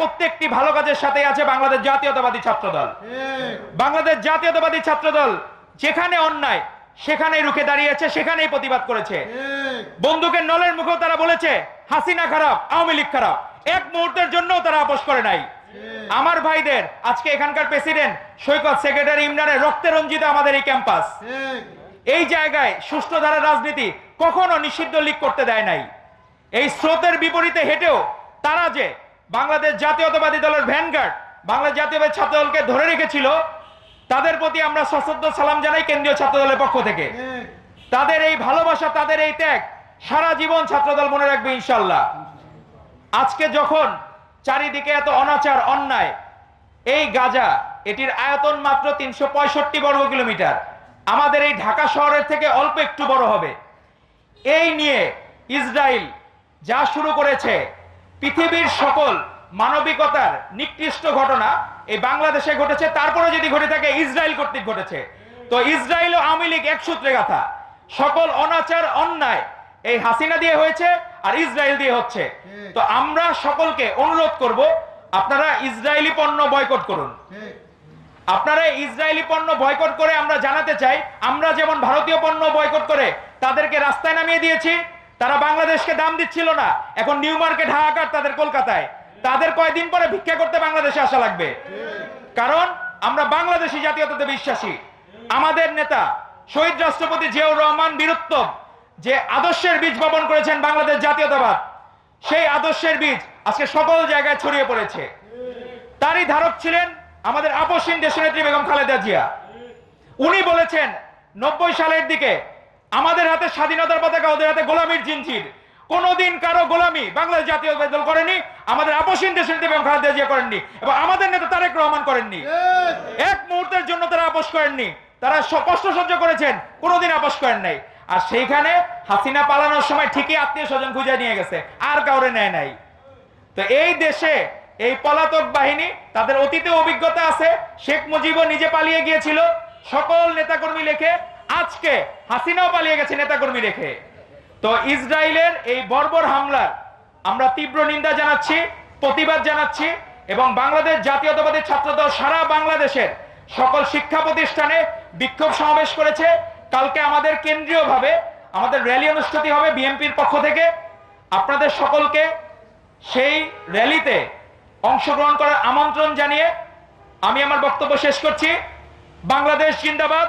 প্রত্যেকটি ভালো কাজের সাথে আছে বাংলাদেশ জাতীয়তাবাদী ছাত্রদল। বাংলাদেশ জাতীয়তাবাদী ছাত্রদল যেখানে অন্যায় সেখানেই রুখে দাঁড়িয়েছে, সেখানেই প্রতিবাদ করেছে। বন্দুকের নলের মুখেও তারা বলেছে হাসিনা খারাপ, আওয়ামী লীগ খারাপ, এক মুহূর্তের জন্য তারা আপোষ করে নাই। আমার ভাইদের আজকে এখানকার প্রেসিডেন্ট সৈকত, সেক্রেটারি ইমরানের রক্তে রঞ্জিত আমাদের এই ক্যাম্পাস। এই জায়গায় সুষ্ঠু ধারার রাজনীতি কখনো নিষিদ্ধ লীগ করতে দেয় নাই। এই স্রোতের বিপরীতে হেঁটেও তারা যে বাংলাদেশ জাতীয়তাবাদী দলের ভ্যানগার্ড বাংলাদেশ জাতীয়তাবাদী ছাত্র দলকে ধরে রেখেছিল, তাদের প্রতি আমরা সশ্রদ্ধ সালাম জানাই কেন্দ্রীয় ছাত্র দলের পক্ষ থেকে। তাদের এই ভালোবাসা, তাদের এই ত্যাগ সারা জীবন ছাত্রদল মনে রাখবে ইনশাল্লাহ। আজকে যখন চারিদিকে এত অনাচার, অন্যায়, এই গাজা এটির আয়তন মাত্র 365 বর্গ কিলোমিটার, আমাদের এই ঢাকা শহরের থেকে অল্প একটু বড় হবে। এই নিয়ে ইসরায়েল যা শুরু করেছে, পৃথিবীর সকল মানবিকতার নিকৃষ্ট ঘটনা এই বাংলাদেশে ঘটেছে, তারপরে যদি ঘটে থাকে ইসরায়েল কর্তৃক ঘটেছে। তো ইসরায়েল ও আওয়ামী লীগ এক সূত্রে গাথা। সকল অনাচার, অন্যায় এই হাসিনা দিয়ে হয়েছে আর ইসরায়েল দিয়ে হচ্ছে। তো আমরা সকলকে অনুরোধ করব, আপনারা ইসরায়েলি পণ্য বয়কট করুন। আপনারা ইসরায়েলি পণ্য বয়কট করে আমরা জানাতে চাই, আমরা যেমন ভারতীয় পণ্য বয়কট করে তাদেরকে রাস্তায় নামিয়ে দিয়েছি, তারা বাংলাদেশকে দাম দিচ্ছিল না, এখন নিউ মার্কেট হাহাকার তাদের কলকাতায়। তাদের কয়দিন পরে ভিক্ষা করতে বাংলাদেশে আসা লাগবে। কারণ আমরা বাংলাদেশি জাতীয়তাতে বিশ্বাসী। আমাদের নেতা শহীদ রাষ্ট্রপতি জিয়াউর রহমান বীরত্তম যে আদর্শের বীজ বপন করেছেন বাংলাদেশ জাতীয়তাবাদ, সেই আদর্শের বীজ আজকে সকল জায়গায় ছড়িয়ে পড়েছে। তারই ধারক ছিলেন আমাদের আপসহীন দেশনেত্রী বেগম খালেদা জিয়া। উনি বলেছেন 90 সালের দিকে আমাদের হাতে স্বাধীনতার পতাকা, ওদের হাতে গোলামির জিনজির। কোনদিন কারো গোলামি বাংলাদেশ জাতীয়তাবাদী দল করেনি, আমাদের আপসহীন দেশনেত্রী বেগম খালেদা জিয়া করেননি, এবং আমাদের নেতা তারেক রহমান করেননি। এক মুহূর্তের জন্য তারা আপোষ করেননি। তারা কষ্ট সহ্য করেছেন, কোনোদিন আপোষ করেন নাই। আর সেইখানে হাসিনা পালানোর সময় ঠিকই আত্মীয় স্বজন খুঁজে নিয়ে গেছে, আর কাউরে নেয় নাই। তো এই দেশে এই পলাতক বাহিনী, তাদের অতীতে অভিজ্ঞতা আছে। শেখ মুজিবও নিজে পালিয়ে গিয়েছিল সকল নেতাকর্মী রেখে, আজকে হাসিনাও পালিয়ে গেছে নেতাকর্মী রেখে। তো ইসরায়েলের এই বর্বর হামলার আমরা তীব্র নিন্দা জানাচ্ছি, প্রতিবাদ জানাচ্ছি, এবং বাংলাদেশ জাতীয়তাবাদী ছাত্রদল সারা বাংলাদেশের সকল শিক্ষা প্রতিষ্ঠানে বিক্ষোভ সমাবেশ করেছে। কালকে আমাদের কেন্দ্রীয়ভাবে আমাদের র্যালি অনুষ্ঠিত হবে বিএনপির পক্ষ থেকে। আপনাদের সকলকে সেই র্যালিতে অংশগ্রহণ করার আমন্ত্রণ জানিয়ে আমি আমার বক্তব্য শেষ করছি। বাংলাদেশ জিন্দাবাদ।